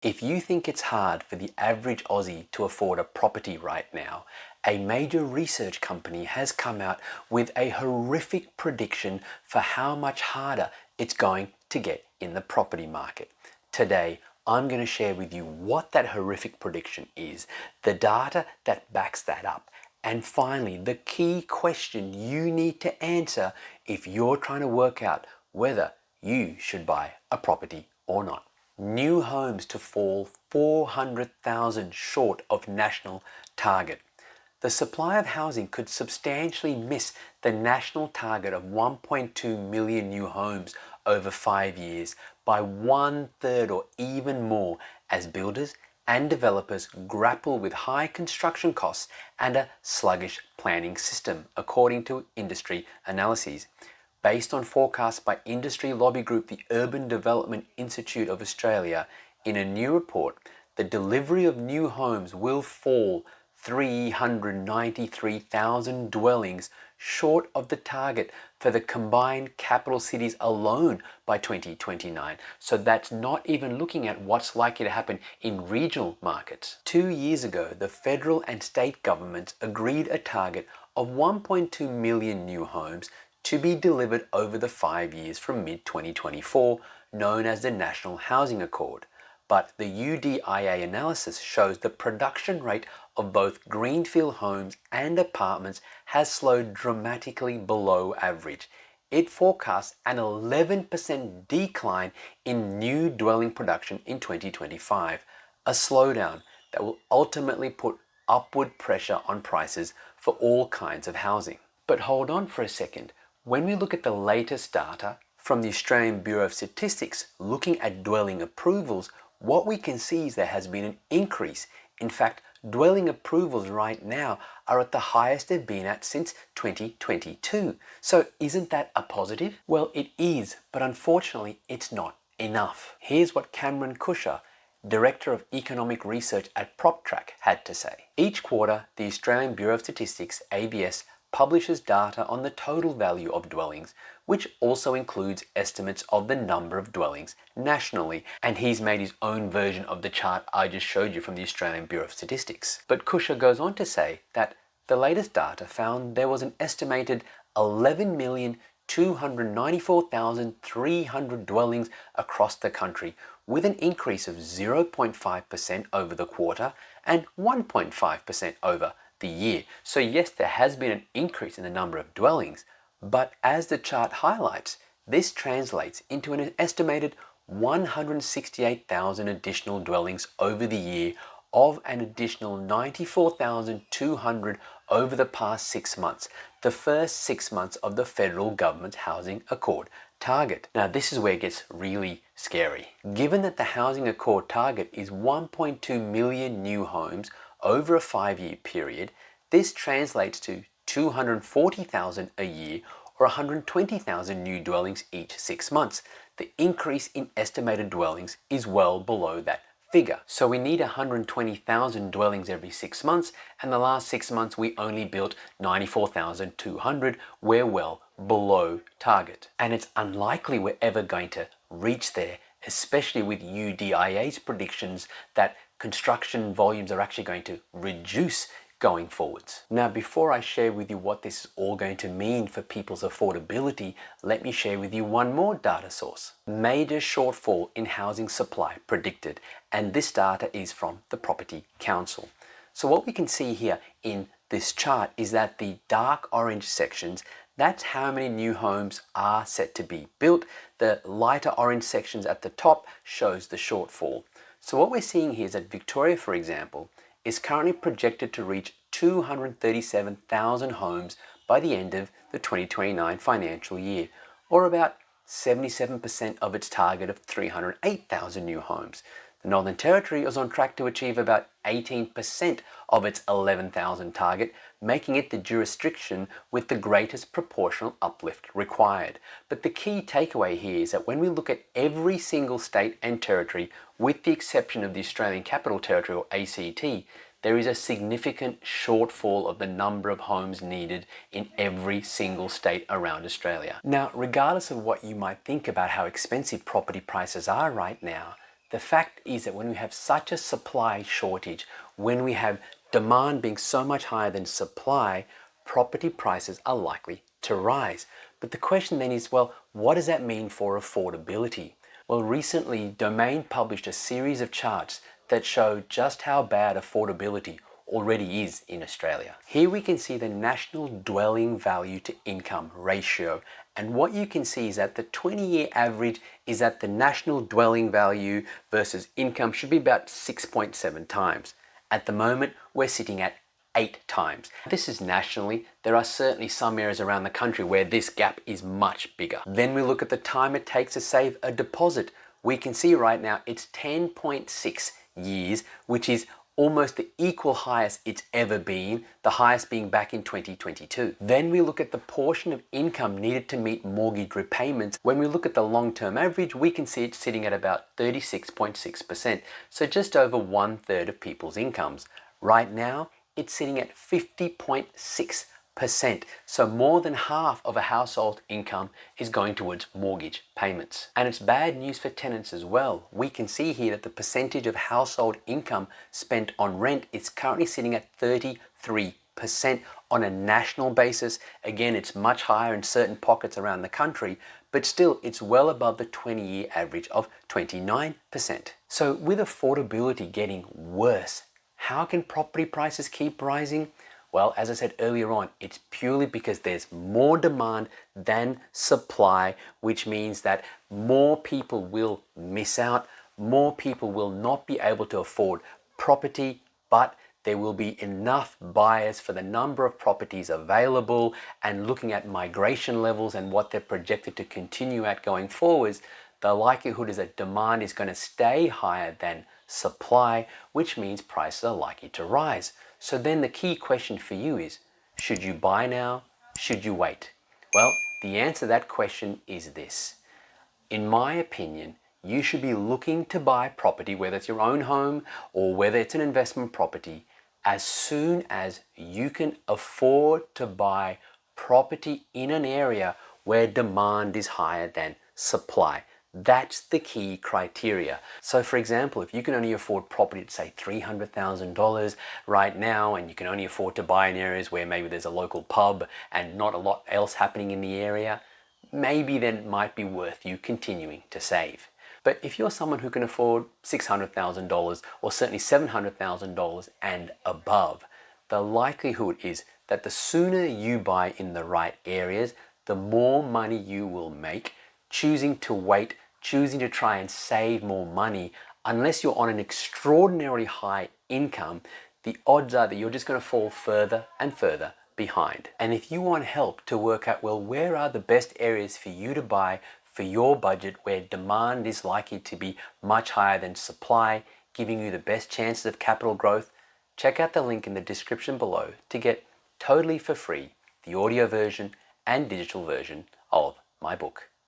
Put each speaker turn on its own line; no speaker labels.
If you think it's hard for the average Aussie to afford a property right now, a major research company has come out with a horrific prediction for how much harder it's going to get in the property market. Today, I'm going to share with you what that horrific prediction is, the data that backs that up, and finally, the key question you need to answer if you're trying to work out whether you should buy a property or not. New homes to fall 400,000 short of national target. The supply of housing could substantially miss the national target of 1.2 million new homes over 5 years by 1/3 or even more as builders and developers grapple with high construction costs and a sluggish planning system, according to industry analyses. Based on forecasts by industry lobby group the Urban Development Institute of Australia, in a new report, the delivery of new homes will fall 393,000 dwellings short of the target for the combined capital cities alone by 2029. So that's not even looking at what's likely to happen in regional markets. 2 years ago, the federal and state governments agreed a target of 1.2 million new homes to be delivered over the 5 years from mid-2024, known as the National Housing Accord. But the UDIA analysis shows the production rate of both greenfield homes and apartments has slowed dramatically below average. It forecasts an 11% decline in new dwelling production in 2025, a slowdown that will ultimately put upward pressure on prices for all kinds of housing. But hold on for a second. When we look at the latest data from the Australian Bureau of Statistics looking at dwelling approvals, what we can see is there has been an increase. In fact, dwelling approvals right now are at the highest they've been at since 2022. So isn't that a positive? Well, it is, but unfortunately it's not enough. Here's what Cameron Cusher, Director of Economic Research at PropTrack, had to say. Each quarter, the Australian Bureau of Statistics, ABS, publishes data on the total value of dwellings, which also includes estimates of the number of dwellings nationally, and he's made his own version of the chart I just showed you from the Australian Bureau of Statistics. But Cusher goes on to say that the latest data found there was an estimated 11,294,300 dwellings across the country, with an increase of 0.5% over the quarter and 1.5% over the year. So yes, there has been an increase in the number of dwellings, but as the chart highlights, this translates into an estimated 168,000 additional dwellings over the year, of an additional 94,200 over the past 6 months, the first 6 months of the federal government's Housing Accord target. Now this is where it gets really scary. Given that the Housing Accord target is 1.2 million new homes over a 5-year period, this translates to 240,000 a year or 120,000 new dwellings each 6 months. The increase in estimated dwellings is well below that figure. So we need 120,000 dwellings every 6 months, and the last 6 months we only built 94,200. We're well below target. And it's unlikely we're ever going to reach there, especially with UDIA's predictions that construction volumes are actually going to reduce going forwards. Now, before I share with you what this is all going to mean for people's affordability, let me share with you one more data source. Major shortfall in housing supply predicted, and this data is from the Property Council. So what we can see here in this chart is that the dark orange sections, that's how many new homes are set to be built. The lighter orange sections at the top shows the shortfall. So what we're seeing here is that Victoria, for example, is currently projected to reach 237,000 homes by the end of the 2029 financial year, or about 77% of its target of 308,000 new homes. The Northern Territory is on track to achieve about 18% of its 11,000 target, making it the jurisdiction with the greatest proportional uplift required. But the key takeaway here is that when we look at every single state and territory, with the exception of the Australian Capital Territory or ACT, there is a significant shortfall of the number of homes needed in every single state around Australia. Now, regardless of what you might think about how expensive property prices are right now, The fact is that when we have such a supply shortage, when we have demand being so much higher than supply, property prices are likely to rise. But the question then is, well, what does that mean for affordability? Well, recently, Domain published a series of charts that show just how bad affordability already is in Australia. Here we can see the national dwelling value to income ratio. And what you can see is that the 20-year average is that the national dwelling value versus income should be about 6.7 times. At the moment, we're sitting at 8 times. This is nationally. There are certainly some areas around the country where this gap is much bigger. Then we look at the time it takes to save a deposit. We can see right now it's 10.6 years, which is almost the equal highest it's ever been, the highest being back in 2022. Then we look at the portion of income needed to meet mortgage repayments. When we look at the long-term average, we can see it sitting at about 36.6%, so just over 1/3 of people's incomes. Right now, it's sitting at 50.6%, so more than half of a household income is going towards mortgage payments. And it's bad news for tenants as well. We can see here that the percentage of household income spent on rent is currently sitting at 33% on a national basis. Again, it's much higher in certain pockets around the country, but still it's well above the 20-year average of 29%. So with affordability getting worse, how can property prices keep rising? Well, as I said earlier on, it's purely because there's more demand than supply, which means that more people will miss out, more people will not be able to afford property, but there will be enough buyers for the number of properties available. And looking at migration levels and what they're projected to continue at going forwards, the likelihood is that demand is going to stay higher than supply, which means prices are likely to rise. So then the key question for you is, should you buy now? Should you wait? Well, the answer to that question is this. In my opinion, you should be looking to buy property, whether it's your own home or whether it's an investment property, as soon as you can afford to buy property in an area where demand is higher than supply. That's the key criteria. So for example, if you can only afford property at say $300,000 right now, and you can only afford to buy in areas where maybe there's a local pub and not a lot else happening in the area, maybe then it might be worth you continuing to save. But if you're someone who can afford $600,000 or certainly $700,000 and above, the likelihood is that the sooner you buy in the right areas, the more money you will make. Choosing to wait, choosing to try and save more money, unless you're on an extraordinarily high income, the odds are that you're just going to fall further and further behind. And if you want help to work out, well, where are the best areas for you to buy for your budget where demand is likely to be much higher than supply, giving you the best chances of capital growth, check out the link in the description below to get totally for free the audio version and digital version of my book.